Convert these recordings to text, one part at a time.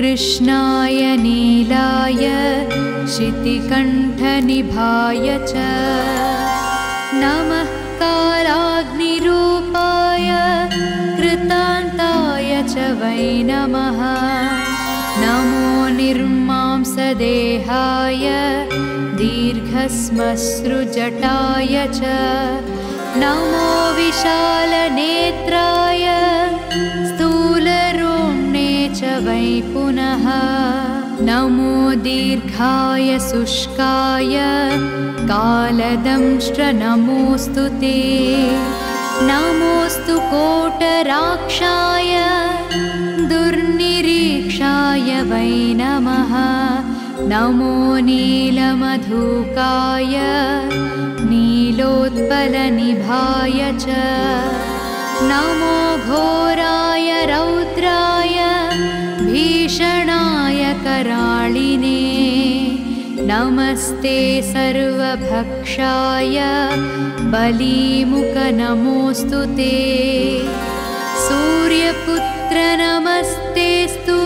कृष्णाय नीलाय शितिकण्ठनिभाय च नमः कालाग्निरूपाय कृतान्ताय च वै नमः नमो निर्मांसदेहाय दीर्घश्मश्रुजटाय च नमो विशालनेत्राय स्थूलरोम्णे च वै पुनः नमो दीर्घाय शुष्काय कालदंष्ट्र नमोऽस्तु ते नमोऽस्तु कोटराक्षाय दुर्निरीक्षाय वै नमः नमो नीलमधुकाय नीलोत्पलनिभाय च नमो घोराय रौद्राय भीषणाय कराळिने नमस्ते सर्वभक्षाय बलीमुख नमोऽस्तु ते सूर्यपुत्र नमस्तेस्तु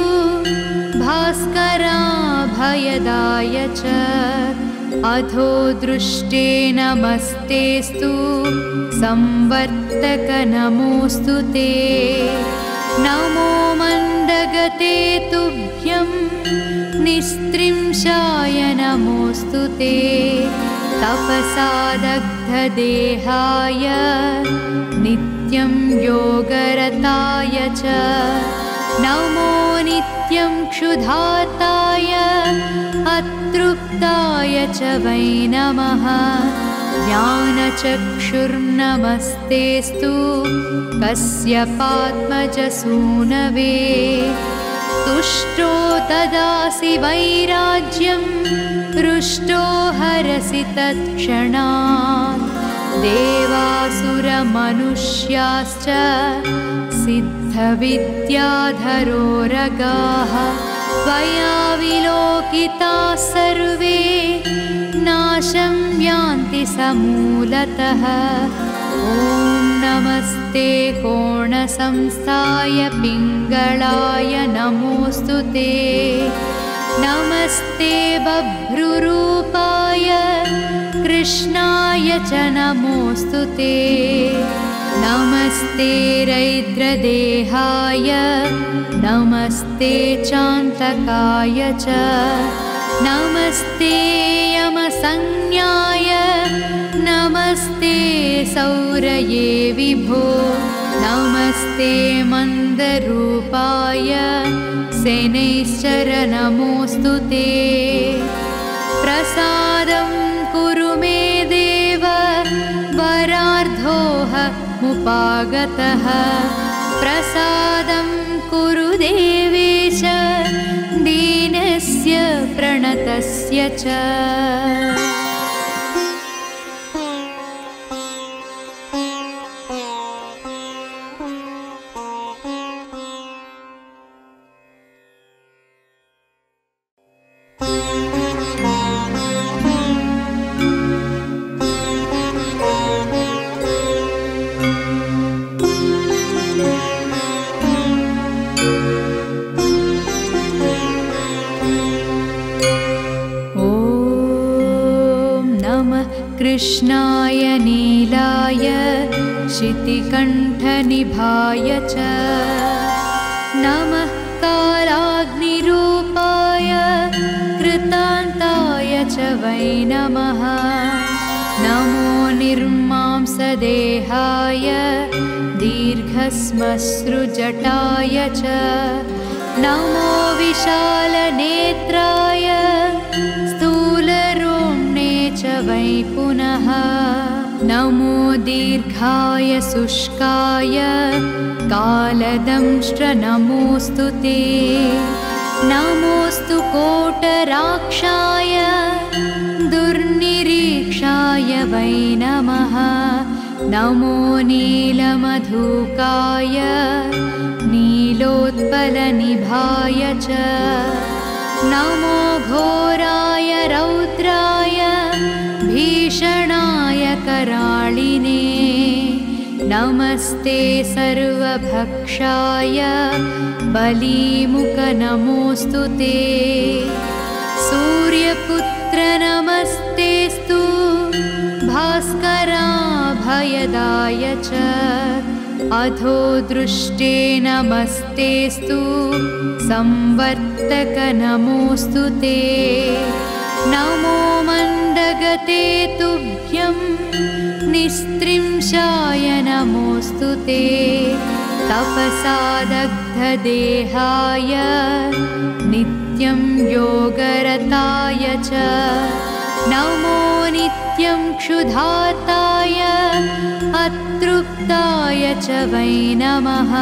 भास्कराभयदाय च अधो दृष्टे नमस्तेस्तु संवर्तक नमोऽस्तु ते नमो मन्दगते तुभ्यं निस्त्रिंशाय नमोऽस्तु ते तपसादग्धदेहाय नित्यं योगरताय च नमो नित्यं क्षुधाताय अतृप्ताय च वै नमः ज्ञानचक्षुर्नमस्तेस्तु कस्यपात्मजसूनवे तुष्टो ददासि वैराज्यं हृष्टो हरसि तत्क्षणात् देवासुरमनुष्याश्च सिद्धविद्याधरोरगाः त्वया विलोकिताः सर्वे नाशं यान्ति समूलतः ॐ नमस्ते कोणसंस्थाय पिङ्गळाय नमोऽस्तु ते नमस्ते बभ्रुरूपाय कृष्णाय च नमोऽस्तु ते नमस्ते रैद्रदेहाय नमस्ते चान्तकाय च नमस्ते यमसंज्ञाय नमस्ते सौरये विभो नमस्ते मन्दरूपाय शनैश्चर नमोऽस्तु ते प्रसादं कुरु मे देव वरार्धोऽहमुपागतः प्रसादं कुरु देवेश दीनस्य प्रणतस्य च कृष्णाय नीलाय शितिकण्ठनिभाय च नमः कालाग्निरूपाय कृतान्ताय च वै नमः नमो निर्मांसदेहाय दीर्घश्मश्रुजटाय च नमो विशालनेत्राय स्थूलरोम्णे च वै पुनः नमो दीर्घाय शुष्काय कालदंष्ट्र नमोऽस्तु ते नमोऽस्तु कोटराक्षाय दुर्निरीक्षाय वै नमः नमो नीलमधुकाय नीलोत्पलनिभाय च नमो घोराय रौद्राय भीषणाय कराळिने नमस्ते सर्वभक्षाय बलीमुख नमोऽस्तु ते। सूर्यपुत्र नमस्तेस्तु भास्कराभयदाय च। अधो दृष्टे नमस्तेस्तु संवर्तक नमोऽस्तु ते। नमो मन्दगते तुभ्यं निस्त्रिंशाय नमोऽस्तु ते। तपसादग्धदेहाय नित्यं योगरताय च। नमो नित्यं क्षुधार्ताय अतृप्ताय च वै नमः।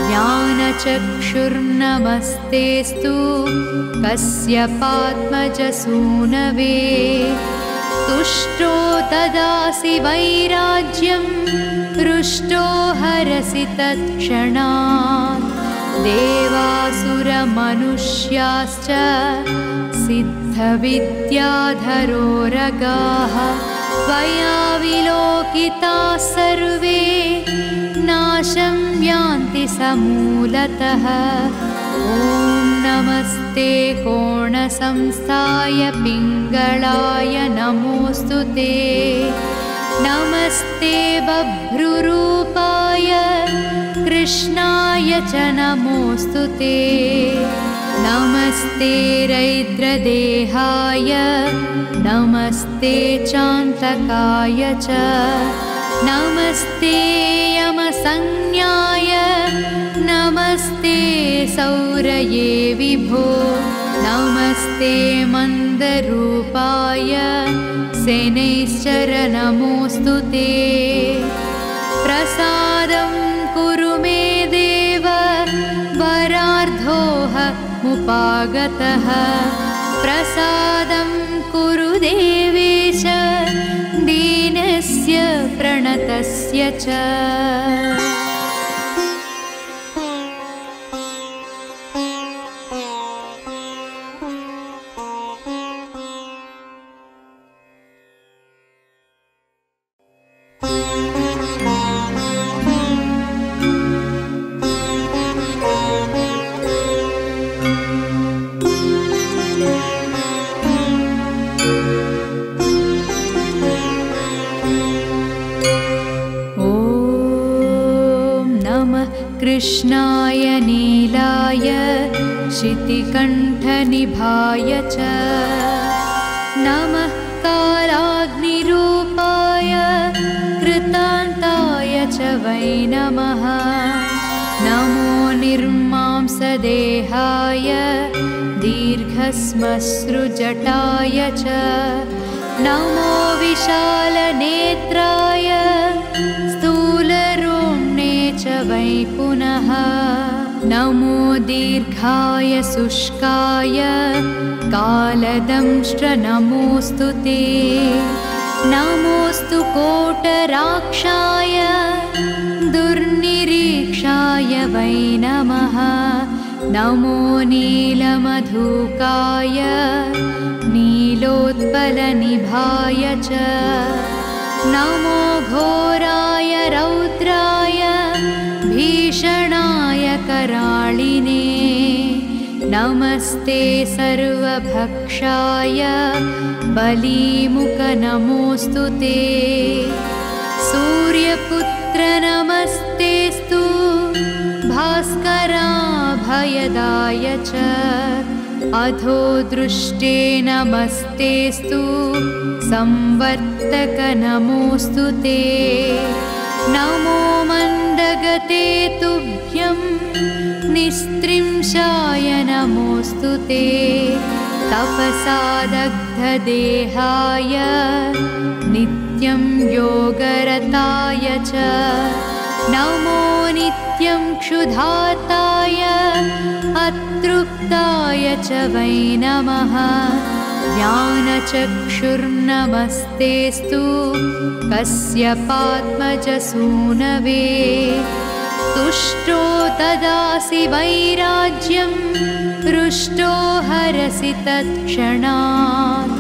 ज्ञानचक्षुर्नमस्तेस्तु कस्यपात्मजसूनवे। तुष्टो ददासि वैराज्यं हृष्टो हरसि तत्क्षणात्। देवासुरमनुष्याश्च सिद्धविद्याधरोरगाः त्वया विलोकिताः सर्वे नाशं यान्ति समूलतः। ॐ नमस्ते कोणसंस्थाय पिङ्गलाय नमोऽस्तु ते। नमस्ते बभ्रुरूपाय कृष्णाय च नमोऽस्तु ते। नमस्ते रैद्रदेहाय नमस्ते चान्तकाय च। नमस्ते यमसंज्ञाय नमस्ते सौरये विभो। नमस्ते मन्दरूपाय शनैश्चर नमोऽस्तु ते। प्रसादं कुरु मे देव वरार्धोऽहमुपागतः। प्रसादं कुरु देवेश दीनस्य प्रणतस्य च। कृष्णाय नीलाय शितिकण्ठनिभाय च। नमः कालाग्निरूपाय कृतान्ताय च वै नमः। नमो निर्मांसदेहाय दीर्घश्मश्रुजटाय च। नमो विशालनेत्राय स्थूलरोम्णे च वै पुनः। नमो दीर्घाय शुष्काय कालदंष्ट्र नमोऽस्तु ते। नमोऽस्तु कोटराक्षाय दुर्निरीक्षाय वै नमः। नमो नीलमधुकाय नीलोत्पलनिभाय च। नमो घोराय रौद्राय भीषणाय कराळिने। नमस्ते सर्वभक्षाय बलीमुख नमोऽस्तु ते। सूर्यपुत्र नमस्तेस्तु भास्कराभयदाय च। अधो दृष्टे नमस्तेस्तु संवर्तक नमोऽस्तु ते। नमो मन्दगते तुभ्यं निस्त्रिंशाय नमोऽस्तु ते। तपसादग्धदेहाय नित्यं योगरताय च। नमो नित्यं क्षुधार्ताय अतृप्ताय च वै नमः। ज्ञानचक्षुर्नमस्तेस्तु कस्यपात्मजसूनवे। तुष्टो ददासि वैराज्यं हृष्टो हरसि तत्क्षणात्।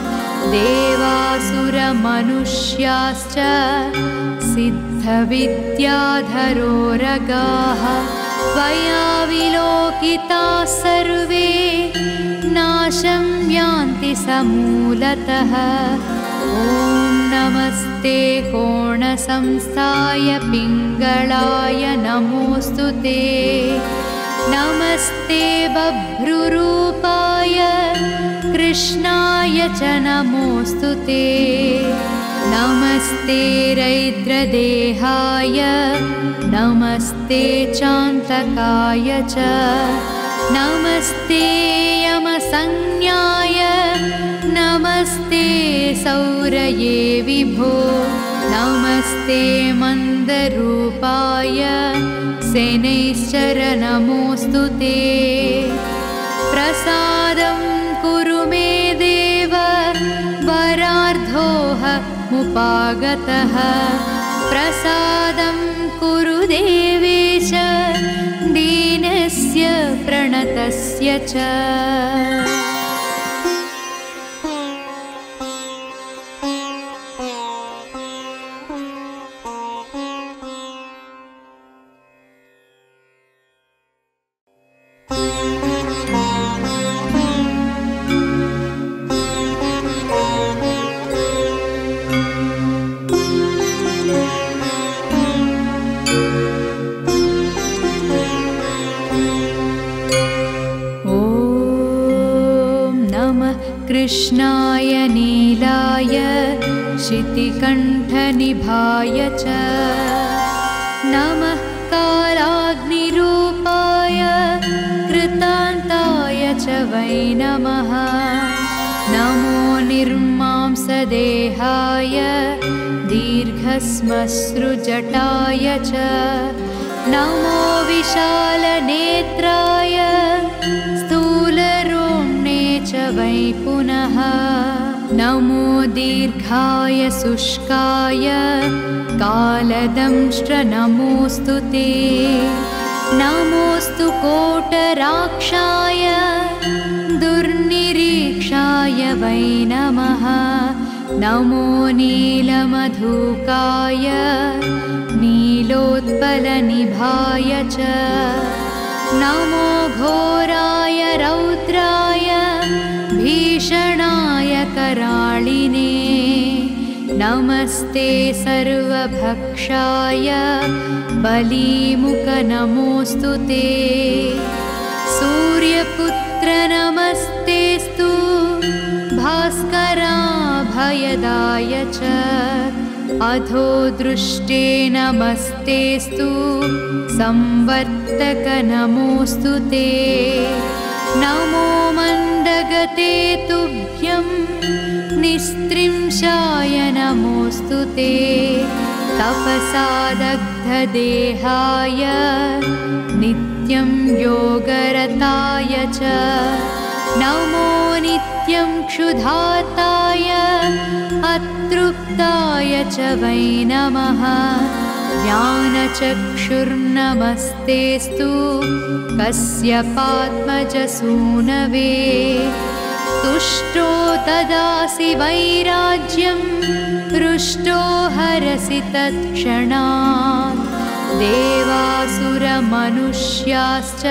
देवासुरमनुष्याश्च सिद्ध सिद्धविद्याधरोरगाः त्वया विलोकिताः सर्वे नाशं यान्ति समूलतः। ॐ नमस्ते कोणसंस्थाय पिङ्गळाय नमोऽस्तु ते। नमस्ते बभ्रुरूपाय कृष्णाय च नमोऽस्तु ते। नमस्ते रैद्रदेहाय नमस्ते चान्तकाय च। नमस्ते यमसंज्ञाय नमस्ते सौरये विभो। नमस्ते मन्दरूपाय सेनैश्चर नमोऽस्तु ते। प्रसादं कुरु मे देव वरार्धोऽहमुपागतः। प्रसादं कुरु देवेश दीनस्य प्रणतस्य च। कृष्णाय नीलाय शितिकण्ठनिभाय च। नमः कालाग्निरूपाय कृतान्ताय च वै नमः। नमो निर्मांसदेहाय दीर्घश्मश्रुजटाय च। नमो विशालनेत्राय स्थूलरोम्णे च वै पुनः। नमो दीर्घाय शुष्काय कालदंष्ट्र नमोऽस्तु ते। नमोऽस्तु कोटराक्षाय दुर्निरीक्षाय वै नमः। नमो नीलमधुकाय नीलोत्पलनिभाय च। नमो घोराय रौद्राय भीषणाय कराळिने। नमस्ते सर्वभक्षाय बलीमुख नमोऽस्तु ते। सूर्यपुत्र नमस्तेस्तु भास्कराभयदाय च। अधो दृष्टे नमस्तेस्तु संवर्तक नमोऽस्तु ते। नमो मन्दगते तुभ्यं निस्त्रिंशाय नमोऽस्तु ते। तपसादग्धदेहाय नित्यं योगरताय च। नमो नित्यं क्षुधार्ताय अतृप्ताय च वै नमः। ज्ञानचक्षुर्नमस्तेस्तु कस्यपात्मजसूनवे। तुष्टो ददासि वैराज्यं हृष्टो हरसि तत्क्षणात्। देवासुरमनुष्याश्च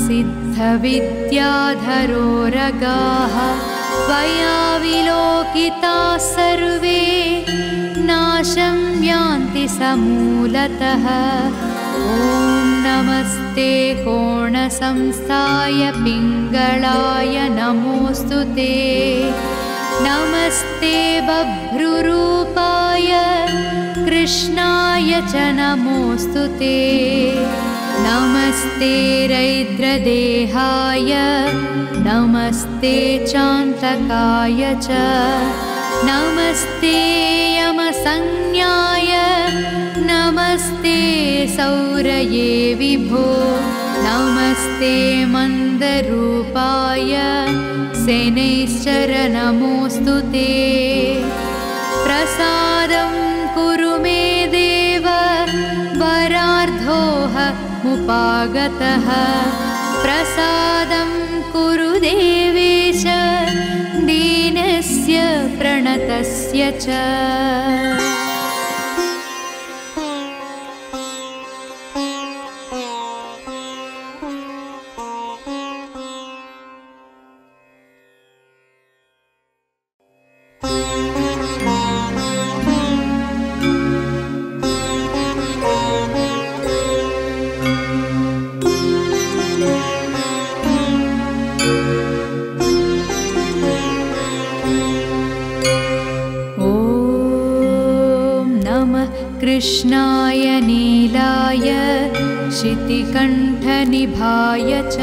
सिद्धविद्याधरोरगाः त्वया विलोकिताः सर्वे नाशं यान्ति समूलतः। ॐ नमस्ते कोणसंस्थाय पिङ्गळाय नमोऽस्तु ते। नमस्ते बभ्रुरूपाय कृष्णाय च नमोऽस्तु ते। नमस्ते रैद्रदेहाय नमस्ते चान्तकाय च। नमस्ते यमसंज्ञाय नमस्ते सौरये विभो। नमस्ते मन्दरूपाय सेनैश्चर नमोऽस्तु ते। प्रसादं कुरु मे देव वरार्धोऽहमुपागतः। प्रसादं कुरु देवेश दीनस्य प्रणतस्य च। कृष्णाय नीलाय शितिकण्ठनिभाय च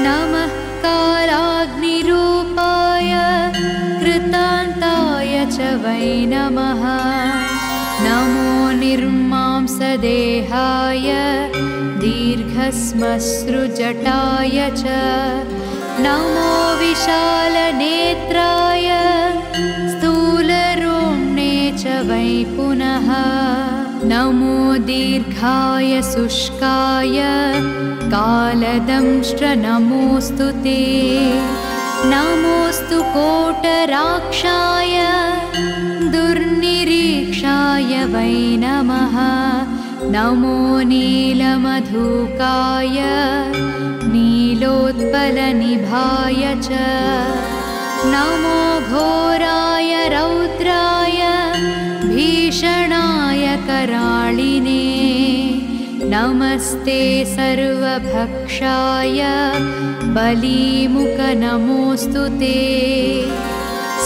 नमः कालाग्निरूपाय कृतान्ताय च वै नमः नमो निर्मांसदेहाय दीर्घश्मश्रुजटाय च नमो विशालनेत्राय स्थूलरोम्णे च वै पुनः नमो दीर्घाय शुष्काय कालदंष्ट्र नमोऽस्तु ते नमोऽस्तु कोटराक्षाय दुर्निरीक्षाय वै नमः नमो नीलमधुकाय नीलोत्पलनिभाय च नमो घोराय रौद्राय भीषणाय कराळिने नमस्ते सर्वभक्षाय बलीमुख नमोऽस्तु ते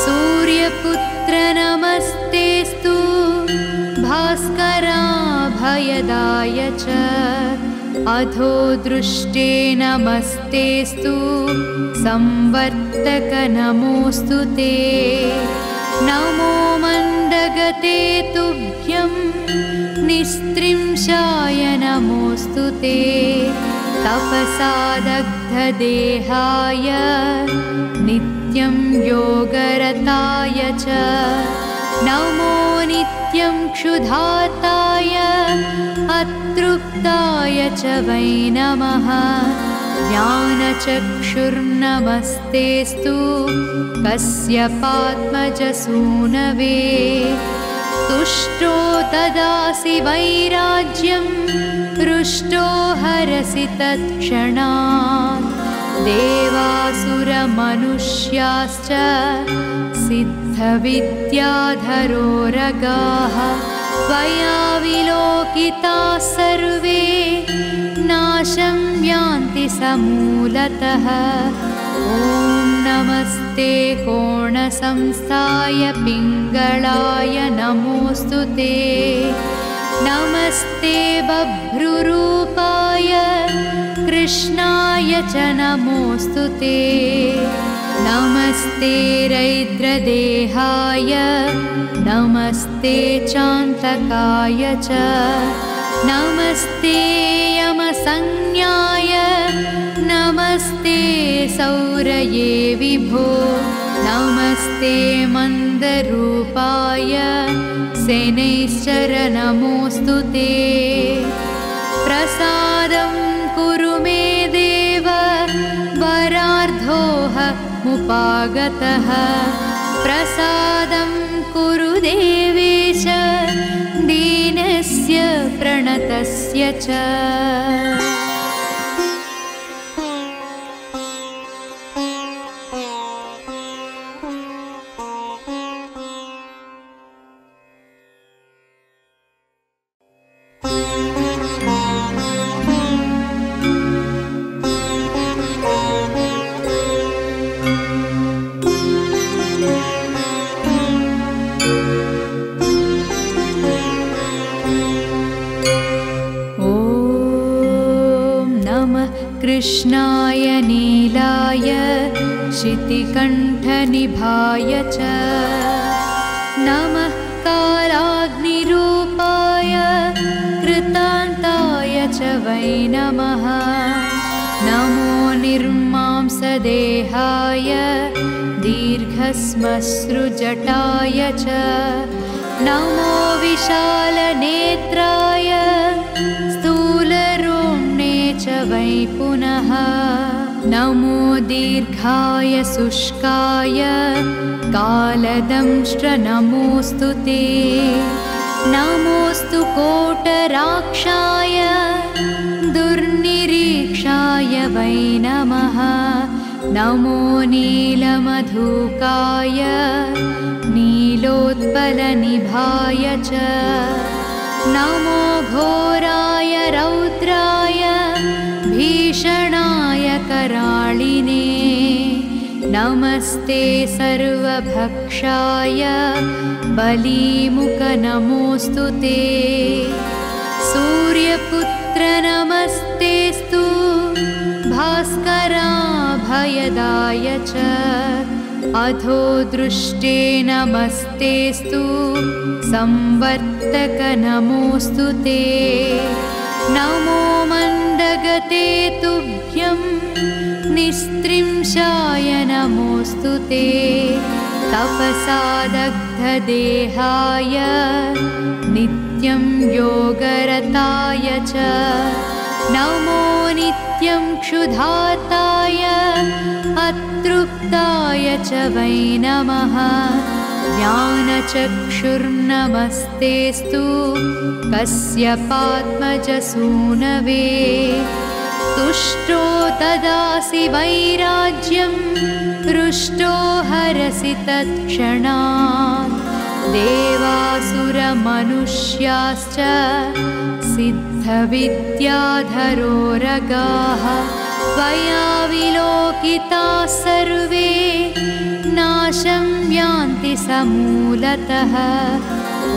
सूर्यपुत्र नमस्तेस्तु भास्कराभयदाय च अधो दृष्टे नमस्तेस्तु संवर्तक नमोऽस्तु ते नमो मन्दगते तुभ्यं निस्त्रिंशाय नमोऽस्तु ते तपसादग्धदेहाय नित्यं योगरताय च नमो नित्यं क्षुधाताय अतृप्ताय च वै नमः ज्ञानचक्षुर्नमस्तेस्तु कस्यपात्मजसूनवे तुष्टो ददासि वैराज्यं हृष्टो हरसि तत्क्षणात् देवासुरमनुष्याश्च सिद्धविद्याधरोरगाः त्वया विलोकिताः सर्वे नाशं यान्ति समूलतः ॐ नमस्ते कोणसंस्थाय पिङ्गळाय नमोऽस्तु ते नमस्ते बभ्रुरूपाय कृष्णाय च नमोऽस्तु ते नमस्ते रैद्रदेहाय नमस्ते चान्तकाय च नमस्ते यमसंज्ञाय नमस्ते सौरये विभो नमस्ते मन्दरूपाय शनैश्चर नमोऽस्तु ते प्रसादं कुरु मे देव वरार्धोऽहमुपागतः प्रसादं कुरु देवेश दीनस्य प्रणतस्य च कृष्णाय नीलाय शितिकण्ठनिभाय च नमः कालाग्निरूपाय कृतान्ताय च वै नमः नमो निर्मांसदेहाय दीर्घश्मश्रुजटाय च नमो विशालनेत्राय स्थूलरोम्णे च वै पुनः नमो दीर्घाय शुष्काय कालदंष्ट्र नमोऽस्तु ते नमोऽस्तु कोटराक्षाय दुर्निरीक्षाय वै नमः नमो नीलमधुकाय नीलोत्पलनिभाय च नमो घोराय रौद्राय भीषणाय कराळिने नमस्ते नमस्ते सर्वभक्षाय बलीमुख नमोऽस्तु ते। सूर्यपुत्र नमस्तेस्तु भास्कराभयदाय च। अधो दृष्टे नमस्तेस्तु संवर्तक नमोऽस्तु ते। नमो मन्दगते तुभ्यं निस्त्रिंशाय नमोऽस्तु ते। तपसादग्धदेहाय नित्यं योगरताय च। नमो नित्यं क्षुधार्ताय अतृप्ताय च वै नमः। ज्ञानचक्षुर्नमस्तेस्तु कस्यपात्मजसूनवे। तुष्टो ददासि वैराज्यं हृष्टो हरसि तत्क्षणात्। देवासुरमनुष्याश्च सिद्धविद्याधरोरगाः त्वया विलोकिताः सर्वे नाशं यान्ति समूलतः। ॐ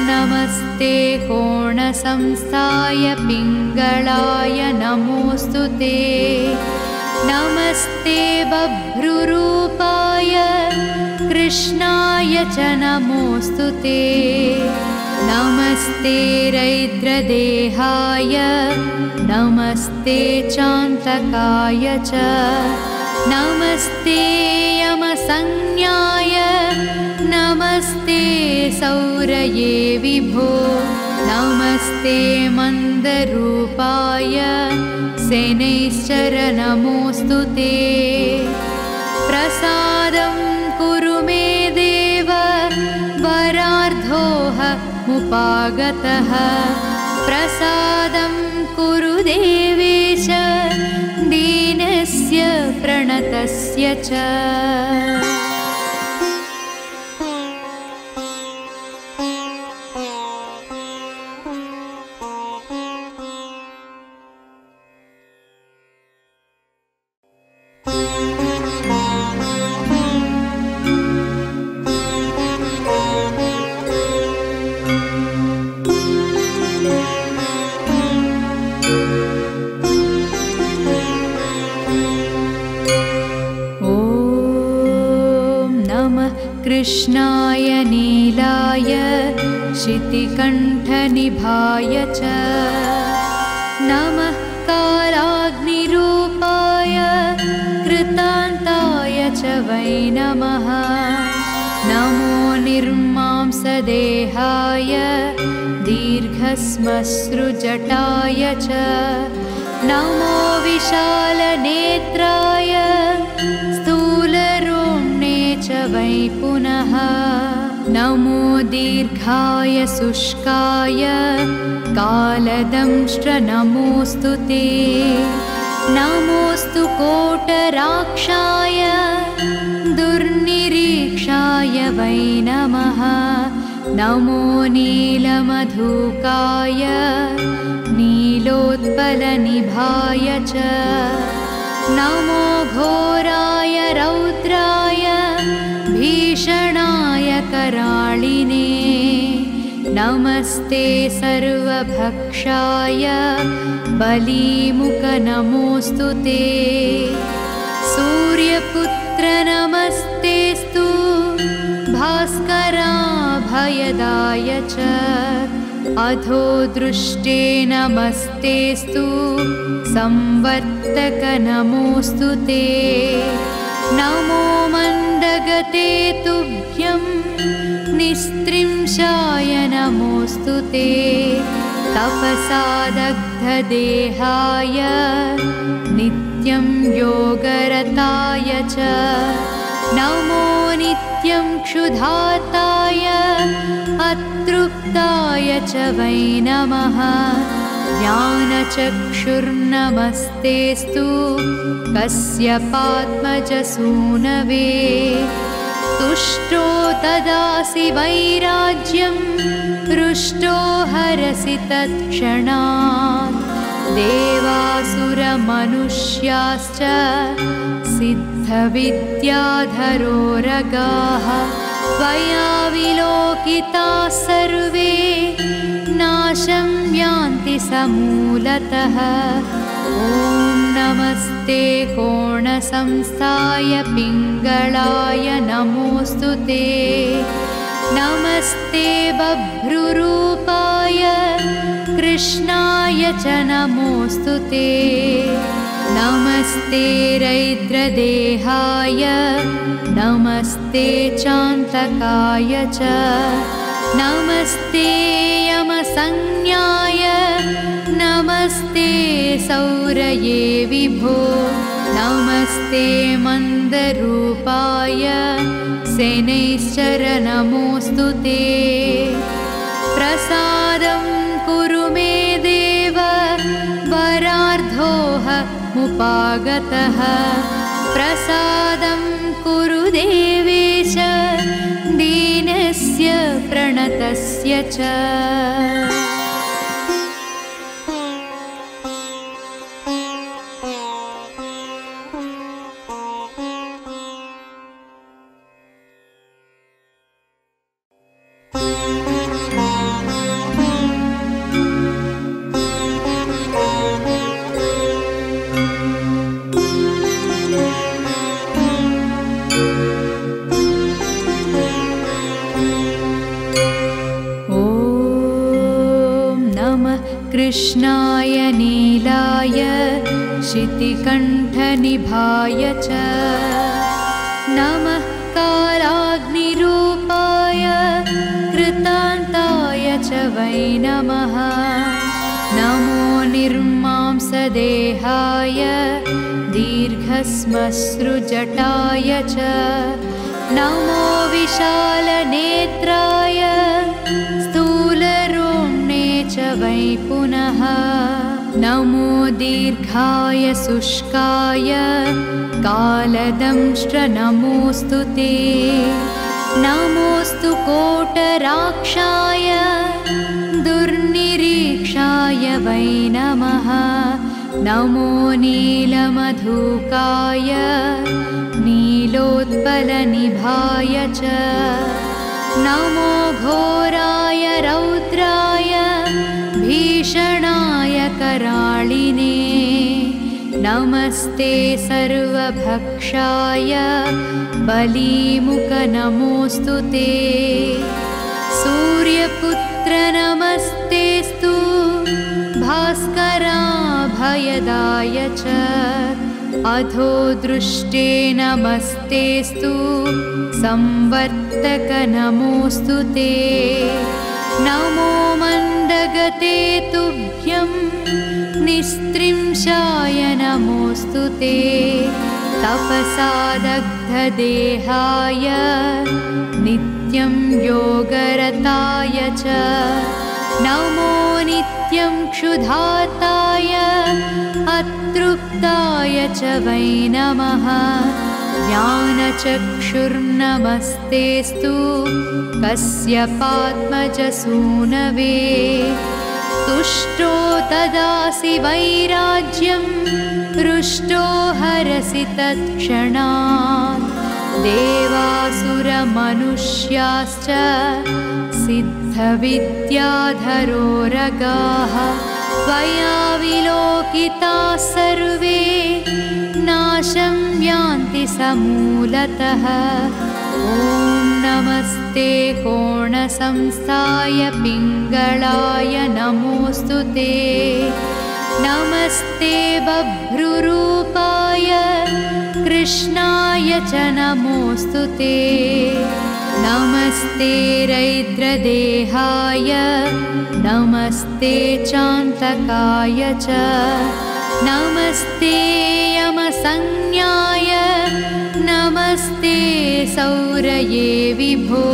नमस्ते कोणसंस्थाय पिङ्गळाय नमोऽस्तु ते। नमस्ते बभ्रुरूपाय कृष्णाय च नमोऽस्तु ते। नमस्ते रैद्रदेहाय नमस्ते चान्तकाय च। नमस्ते यमसंज्ञाय नमस्ते सौरये विभो। नमस्ते मन्दरूपाय शनैश्चर नमोऽस्तु ते। प्रसादं कुरु मे देव वरार्धोऽहमुपागतः। प्रसादं कुरु देवेश दीनस्य प्रणतस्य च। कृष्णाय नीलाय शितिकण्ठनिभाय च। नमः कालाग्निरूपाय कृतान्ताय च वै नमः। नमो निर्मांसदेहाय दीर्घश्मश्रुजटाय च। नमो विशालनेत्राय स्थूलरोम्णे च वै पुनः। नमो दीर्घाय शुष्काय कालदंष्ट्र नमोऽस्तु ते। नमोऽस्तु कोटराक्षाय दुर्निरीक्षाय वै नमः। नमो नीलमधुकाय नीलोत्पलनिभाय च। नमो घोराय रौद्राय भीषणाय कराळिने। नमस्ते सर्वभक्षाय बलीमुख नमोऽस्तु ते। सूर्यपुत्र नमस्तेस्तु भास्कराभयदाय च। अधो दृष्टे नमस्तेस्तु संवर्तक नमोऽस्तु ते। नमो मन्दगते तुभ्यं निस्त्रिंशाय नमोऽस्तु ते। तपसादग्धदेहाय नित्यं योगरताय च। नमो नित्यं क्षुधार्ताय अतृप्ताय च वै नमः। ज्ञानचक्षुर्नमस्तेस्तु कस्यपात्मजसूनवे। तुष्टो ददासि वैराज्यं हृष्टो हरसि तत्क्षणात्। देवासुरमनुष्याश्च सिद्ध सिद्धविद्याधरोरगाः त्वया विलोकिताः सर्वे नाशं यान्ति समूलतः। ॐ नमस्ते कोणसंस्थाय पिङ्गळाय नमोऽस्तु ते। नमस्ते बभ्रुरूपाय कृष्णाय च नमोऽस्तु ते। नमस्ते रैद्रदेहाय नमस्ते चान्तकाय च। नमस्ते यमसंज्ञाय नमस्ते सौरये विभो। नमस्ते मन्दरूपाय सेनैश्चर नमोऽस्तु ते। प्रसादं कुरु मे देव वरार्धोह मुपागतः। प्रसादं कुरु देवेश दीनस्य प्रणतस्य च। कृष्णाय नीलाय शितिकण्ठनिभाय च। नमः कालाग्निरूपाय कृतान्ताय च वै नमः। नमो निर्मांसदेहाय दीर्घश्मश्रुजटाय च। नमो विशालनेत्राय स्थूलरोम्णे च वै पुनः। नमो दीर्घाय शुष्काय कालदंष्ट्र नमोऽस्तु ते। नमोऽस्तु कोटराक्षाय दुर्निरीक्षाय वै नमः। नमो नीलमधुकाय नीलोत्पलनिभाय च। नमो घोराय रौद्राय भीषणाय कराळिने। नमस्ते सर्वभक्षाय बलीमुख नमोऽस्तु ते। सूर्यपुत्र नमस्तेस्तु भास्कराभयदाय च। अधो दृष्टे नमस्तेस्तु संवर्तक नमोऽस्तु ते। नमो मन्दगते तुभ्यं निस्त्रिंशाय नमोऽस्तु ते। तपसादग्धदेहाय नित्यं योगरताय च। नमो नित्यं क्षुधार्ताय अतृप्ताय च वै नमः। ज्ञानचक्षुर्नमस्तेस्तु कस्यपात्मजसूनवे। तुष्टो ददासि वैराज्यं हृष्टो हरसि तत्क्षणात्। देवासुरमनुष्याश्च सिद्धविद्याधरोरगाः त्वया विलोकिताः सर्वे नाशं यान्ति समूलतः। ॐ नमस्ते कोणसंस्थाय पिङ्गळाय नमोऽस्तु ते। नमस्ते बभ्रुरूपाय कृष्णाय च नमोऽस्तु ते। नमस्ते रैद्रदेहाय नमस्ते चान्तकाय च। नमस्ते यमसंज्ञाय नमस्ते सौरये विभो।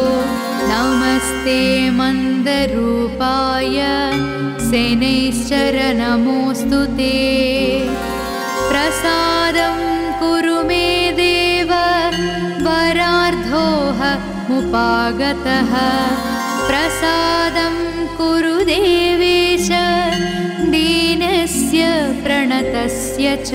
नमस्ते मन्दरूपाय सेनैश्चर नमोऽस्तु ते। प्रसादं कुरु मे देव वरार्धोह मुपागतः। प्रसादं कुरु देवेश दीनस्य प्रणतस्य च।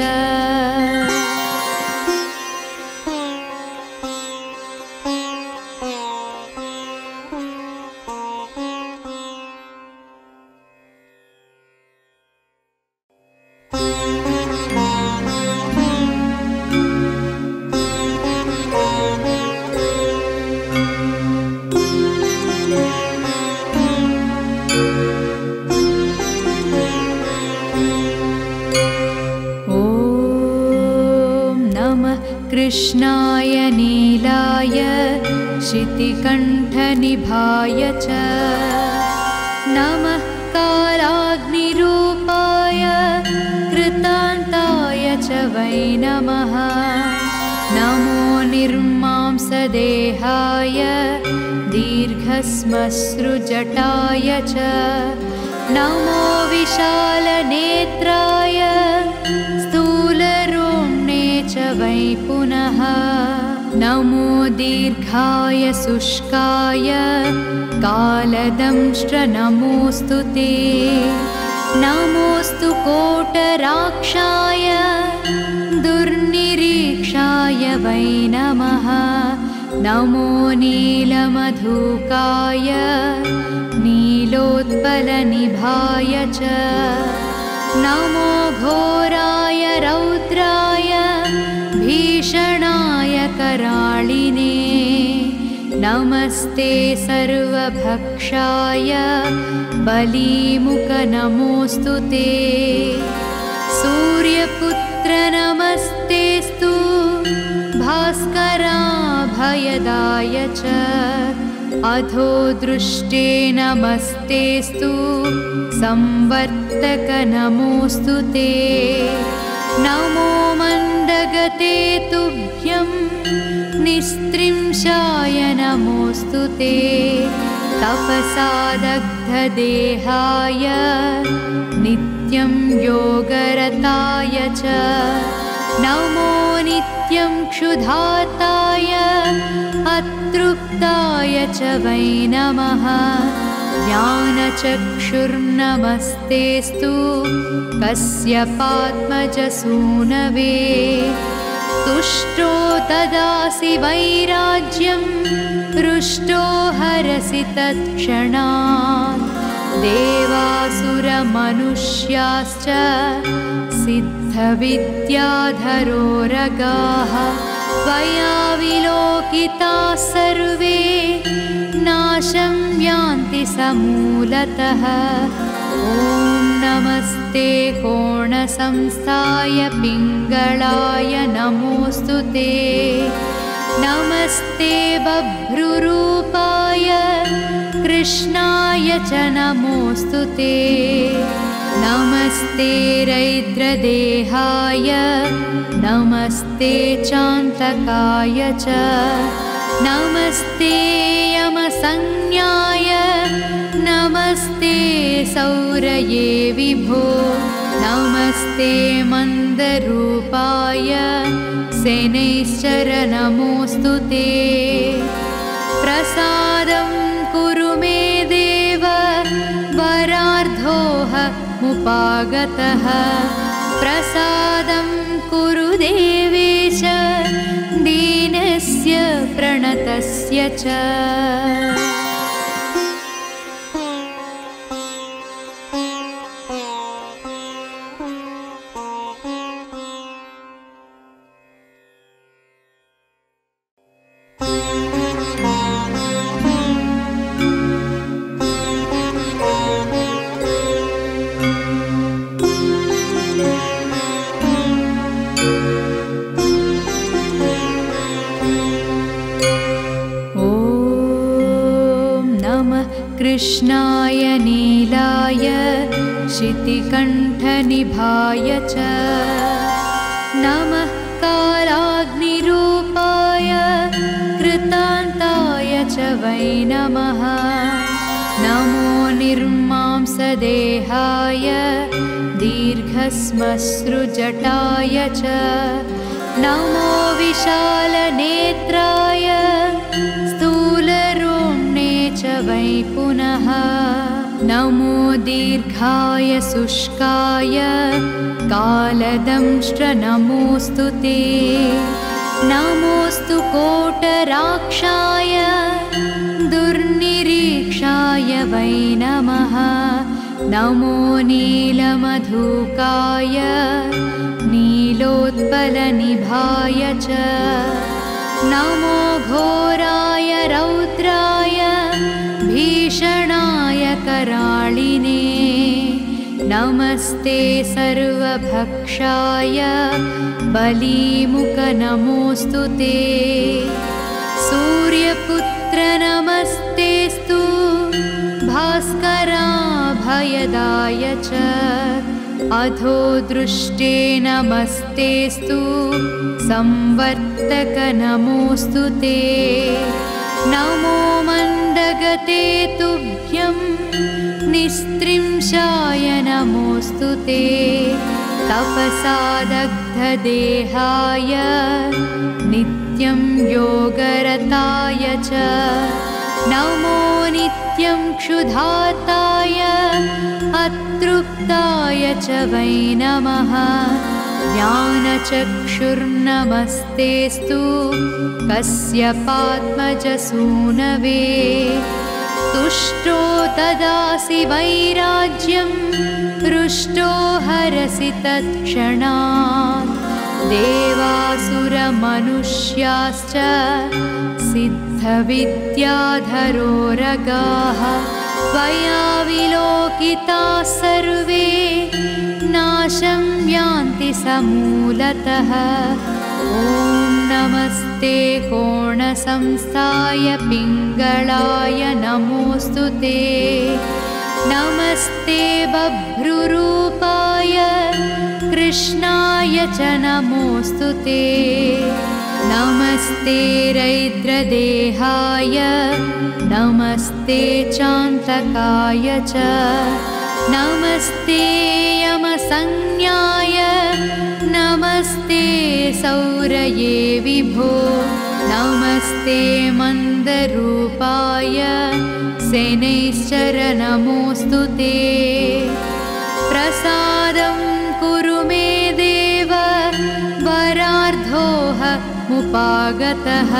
कृष्णाय नीलाय शितिकण्ठनिभाय च नमः कालाग्निरूपाय कृतान्ताय च वै नमः नमो निर्मांसदेहाय दीर्घश्मश्रुजटाय च नमो विशालनेत्राय स्थूलरोम्णे च वै पुनः नमो दीर्घाय शुष्काय कालदंष्ट्र नमोऽस्तु ते नमोऽस्तु कोटराक्षाय दुर्निरीक्षाय वै नमः नमो नीलमधुकाय नीलोत्पलनिभाय च नमो घोराय रौद्राय भीषणाय कराळिने नमस्ते सर्वभक्षाय बलीमुख नमोऽस्तु ते सूर्यपुत्र नमस्तेस्तु भास्कराभयदाय च अधो दृष्टे नमस्तेस्तु संवर्तक नमोऽस्तु ते नमो मन्दगते तुभ्यं निस्त्रिंशाय नमोऽस्तु ते तपसादग्धदेहाय नित्यं योगरताय च नमो नित्यं क्षुधाताय अतृप्ताय च वै नमः ज्ञानचक्षुर्नमस्तेस्तु कस्यपात्मजसूनवे तुष्टो ददासि वैराज्यं हृष्टो हरसि तत्क्षणात् देवासुरमनुष्याश्च सिद्धविद्याधरोरगाः त्वया विलोकिताः सर्वे नाशं यान्ति समूलतः ॐ नमस्ते कोणसंस्थाय पिङ्गळाय नमोऽस्तु ते नमस्ते बभ्रुरूपाय कृष्णाय च नमोऽस्तु ते नमस्ते रैद्रदेहाय नमस्ते चान्तकाय च नमस्ते यमसंज्ञाय नमस्ते सौरये विभो नमस्ते मन्दरूपाय शनैश्चर नमोऽस्तु ते प्रसादं कुरु मे देव वरार्धोऽहमुपागतः प्रसादं कुरु देवेश दीनस्य प्रणतस्य च कृष्णाय नीलाय शितिकण्ठनिभाय च नमः कालाग्निरूपाय कृतान्ताय च वै नमः नमो निर्मांसदेहाय दीर्घश्मश्रुजटाय च नमो विशालनेत्राय स्थूलरोम्णे च वै पुनः नमो दीर्घाय शुष्काय कालदंष्ट्र नमोऽस्तु ते नमोऽस्तु कोटराक्षाय दुर्निरीक्षाय वै नमः नमो नीलमधुकाय नीलोत्पलनिभाय च नमो घोराय रौद्राय भीषणाय कराळिने नमस्ते सर्वभक्षाय बलीमुख नमोऽस्तु ते। सूर्यपुत्र नमस्तेस्तु भास्कराभयदाय च। अधो दृष्टे नमस्तेस्तु संवर्तक नमोऽस्तु ते। नमो मन्दगते तुभ्यं निस्त्रिंशाय नमोऽस्तु ते। तपसादग्धदेहाय नित्यं योगरताय च। नमो नित्यं क्षुधार्ताय अतृप्ताय च वै नमः। ज्ञानचक्षुर्नमस्तेस्तु कस्यपात्मजसूनवे। तुष्टो ददासि वैराज्यं हृष्टो हरसि तत्क्षणात्। देवासुरमनुष्याश्च सिद्धविद्याधरोरगाः त्वया विलोकिताः सर्वे नाशं यान्ति समूलतः। ॐ नमस्ते कोणसंस्थाय पिङ्गळाय नमोऽस्तु ते। नमस्ते बभ्रुरूपाय कृष्णाय च नमोऽस्तु ते। नमस्ते रैद्रदेहाय नमस्ते चान्तकाय च। नमस्ते यमसंज्ञाय नमस्ते सौरये विभो। नमस्ते मन्दरूपाय शनैश्चर नमोऽस्तु ते। प्रसादं कुरु मे देव वरार्धोऽहमुपागतः।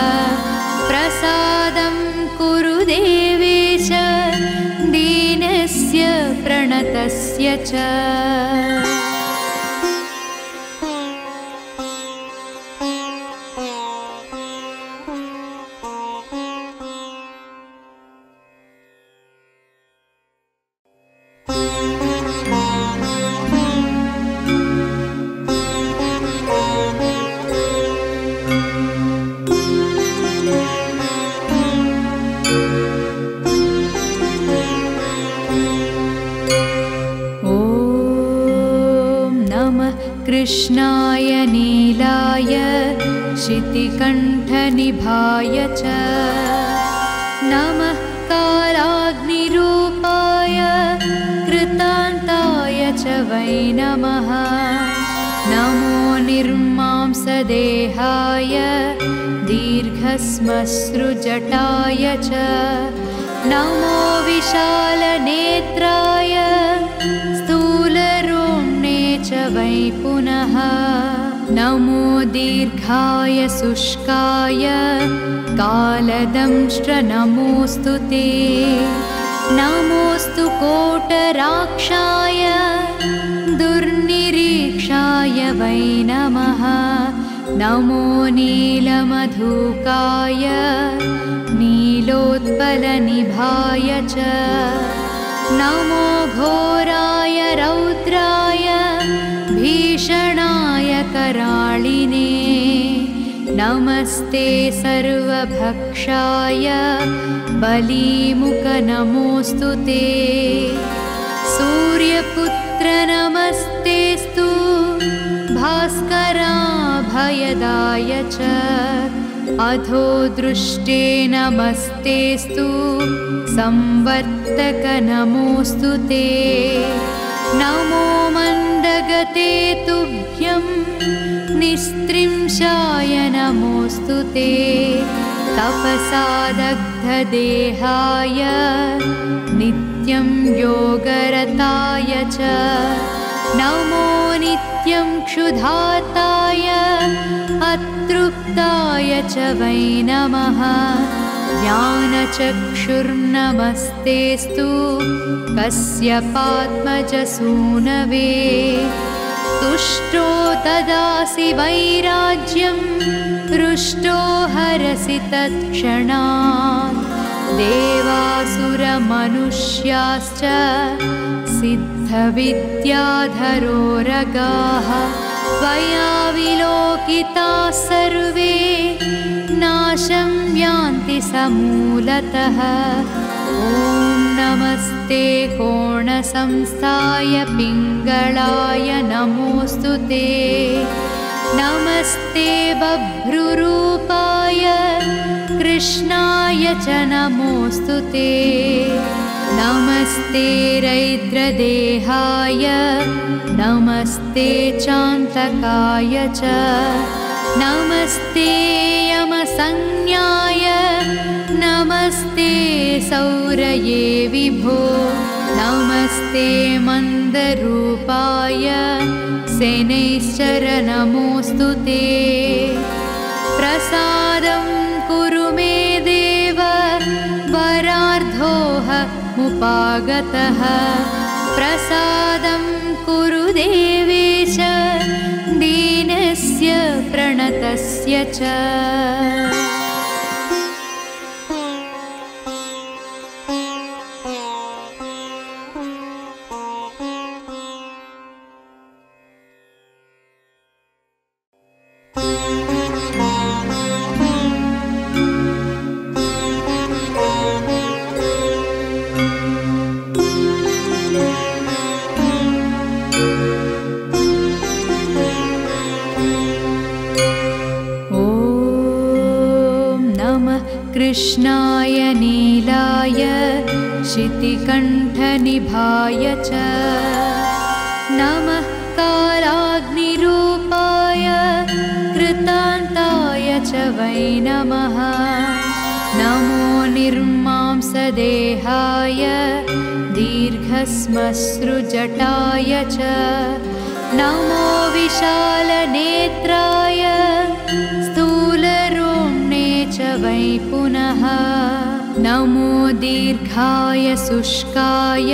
प्रसादं कुरु देवेश दीनस्य प्रणतस्य च। कृष्णाय नीलाय शितिकण्ठनिभाय च। नमः कालाग्निरूपाय कृतान्ताय च वै नमः। नमो निर्मांसदेहाय दीर्घश्मश्रुजटाय च। नमो विशालनेत्राय च वै पुनः। नमो दीर्घाय शुष्काय कालदंष्ट्र नमोऽस्तु ते। नमोऽस्तु कोटराक्षाय दुर्निरीक्षाय वै नमः। नमो नीलमधुकाय नीलोत्पलनिभाय च। नमो घोराय रौद्राय भीषणाय कराळिने। नमस्ते सर्वभक्षाय बलीमुख नमोऽस्तु ते। सूर्यपुत्र नमस्तेस्तु भास्कराभयदाय च। अधो दृष्टे नमस्तेस्तु संवर्तक नमोऽस्तु ते। नमो मन्दगते तुभ्यं निस्त्रिंशाय नमोऽस्तु ते। तपसादग्धदेहाय नित्यं योगरताय च। नमो नित्यं क्षुधार्ताय अतृप्ताय च वै नमः। ज्ञानचक्षुर्नमस्तेस्तु कस्यपात्मजसूनवे। तुष्टो ददासि वैराज्यं हृष्टो हरसि तत्क्षणात्। देवासुरमनुष्याश्च सिद्ध सिद्धविद्याधरोरगाः त्वया विलोकिताः सर्वे नाशं यान्ति समूलतः। ॐ नमस्ते कोणसंस्थाय पिङ्गळाय नमोऽस्तु ते। नमस्ते बभ्रुरूपाय कृष्णाय च नमोऽस्तु ते। नमस्ते रैद्रदेहाय नमस्ते चान्तकाय च। नमस्ते यमसंज्ञाय नमस्ते सौरये विभो। नमस्ते मन्दरूपाय सेनैश्चर नमोऽस्तु ते। प्रसादं कुरु मे देव वरार्धोह मुपागतः। प्रसादं कुरु देवेश दीनस्य प्रणतस्य च। कृष्णाय नीलाय शितिकण्ठनिभाय च। नमः कालाग्निरूपाय कृतान्ताय च वै नमः। नमो निर्मांसदेहाय दीर्घश्मश्रुजटाय च। नमो विशालनेत्राय स्थूलरोम्णे च वै पुनः। नमो दीर्घाय शुष्काय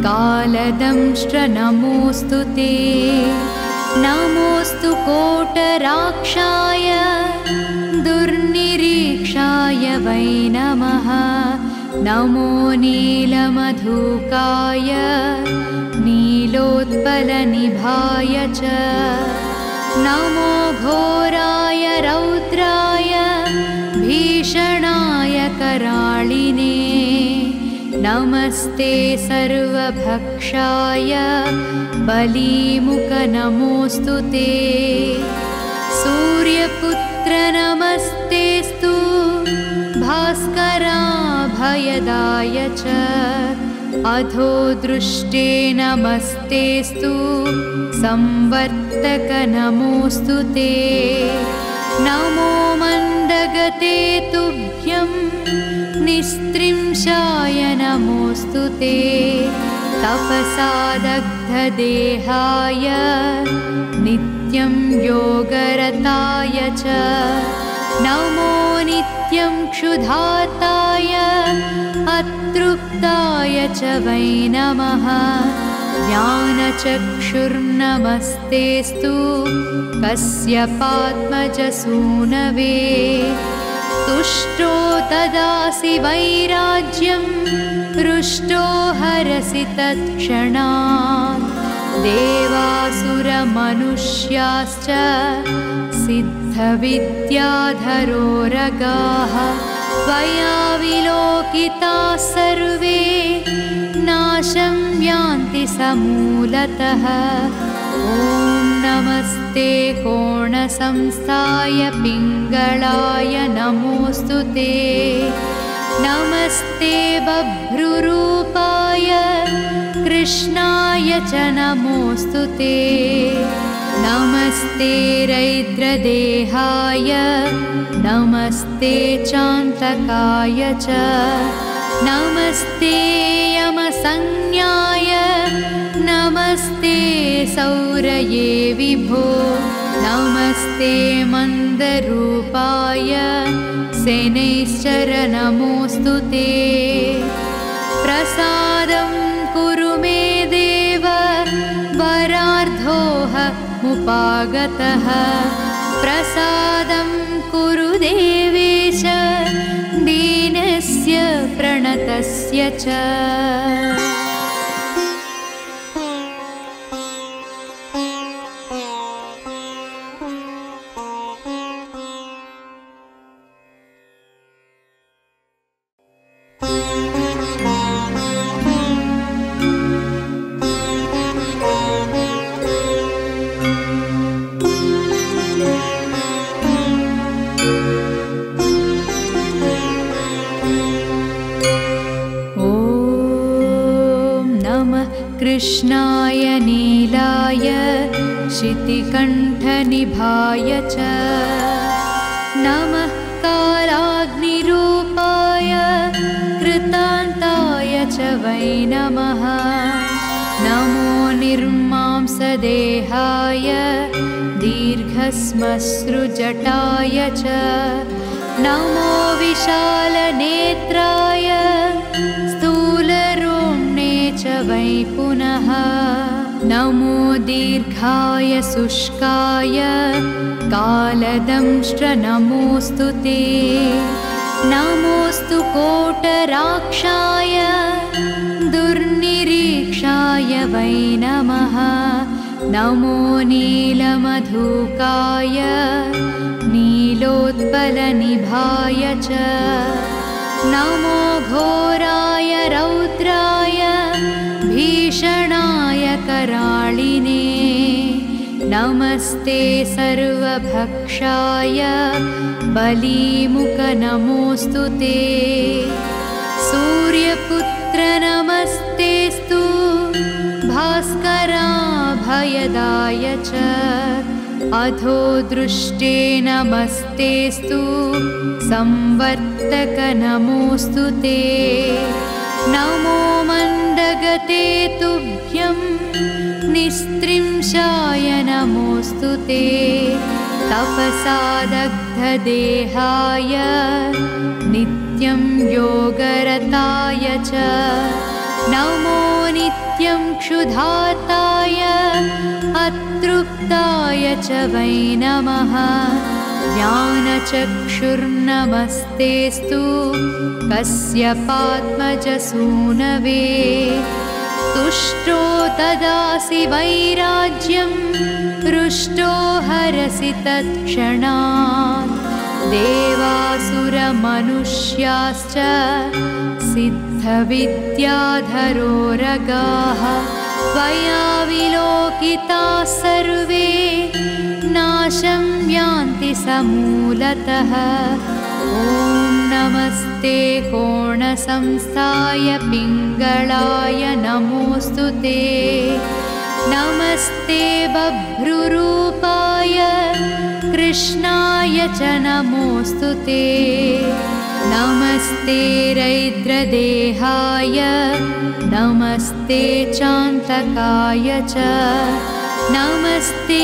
कालदंष्ट्र नमोऽस्तु ते। नमोऽस्तु कोटराक्षाय दुर्निरीक्षाय वै नमः। नमो नीलमधुकाय नीलोत्पलनिभाय च। नमो घोराय रौद्राय भीषणाय कराळिने। नमस्ते सर्वभक्षाय बलीमुख नमोऽस्तु ते। सूर्यपुत्र नमस्तेस्तु भास्कराभयदाय च। अधो दृष्टे नमस्तेस्तु संवर्तक नमोऽस्तु ते। नमो मन्दगते तुभ्यं निस्त्रिंशाय नमोऽस्तु ते। तपसादग्धदेहाय नित्यं योगरताय च। नमो नित्यं क्षुधार्ताय अतृप्ताय च वै नमः। ज्ञानचक्षुर्नमस्तेस्तु कस्यपात्मजसूनवे। तुष्टो ददासि वैराज्यं हृष्टो हरसि तत्क्षणात्। देवासुरमनुष्याश्च सिद्धविद्याधरोरगाः त्वया विलोकिताः सर्वे नाशं यान्ति समूलतः। ॐ नमस्ते कोणसंस्थाय पिङ्गळाय नमोऽस्तु ते। नमस्ते बभ्रुरूपाय कृष्णाय च नमोऽस्तु ते। नमस्ते रैद्रदेहाय नमस्ते चान्तकाय च। नमस्ते यमसंज्ञाय नमस्ते सौरये विभो। नमस्ते मन्दरूपाय सेनैश्चर नमोऽस्तु ते। प्रसादं कुरु मे देव वरार्धोह मुपागतः। प्रसादं कुरु देवेश दीनस्य प्रणतस्य च। शितिकण्ठनिभाय च नमः कालाग्निरूपाय कृतान्ताय च वै नमः नमो निर्मांसदेहाय दीर्घश्मश्रुजटाय च नमो विशालनेत्राय स्थूलरोम्णे च वै पुनः नमो दीर्घाय शुष्काय कालदंष्ट्र नमोऽस्तु ते नमोऽस्तु कोटराक्षाय दुर्निरीक्षाय वै नमः नमो नीलमधुकाय नीलोत्पलनिभाय च नमो घोराय रौद्राय भीषणाय कराळिने नमस्ते सर्वभक्षाय बलीमुख नमोऽस्तु ते सूर्यपुत्र नमस्तेस्तु भास्कराभयदाय च अधो दृष्टे नमस्तेस्तु संवर्तक नमोऽस्तु ते नमो मण्डगते तुभ्यं निस्त्रिंशाय नमोऽस्तु ते तपसादग्धदेहाय नित्यं योगरताय च नमो नित्यं क्षुधार्ताय अतृप्ताय च वै नमः ज्ञानचक्षुर्नमस्तेस्तु कस्यपात्मजसूनवे तुष्टो ददासि वैराज्यं हृष्टो हरसि तत्क्षणात् देवासुरमनुष्याश्च सिद्धविद्याधरोरगाः त्वया विलोकिताः सर्वे नाशं यान्ति समूलतः ॐ नमस्ते कोणसंस्थाय पिङ्गळाय नमोऽस्तु ते नमस्ते बभ्रुरूपाय कृष्णाय च नमोऽस्तु ते नमस्ते रैद्रदेहाय नमस्ते चान्तकाय च नमस्ते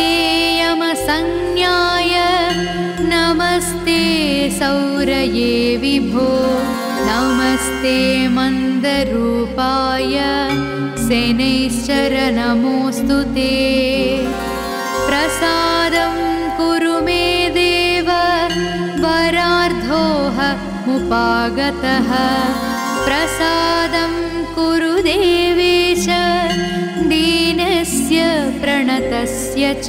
यमसंज्ञाय नमस्ते सौरये विभो नमस्ते मन्दरूपाय शनैश्चर नमोऽस्तु ते प्रसादं कुरु मे देव वरार्धोऽहमुपागतः प्रसादं कुरु देवेश दीनस्य प्रणतस्य च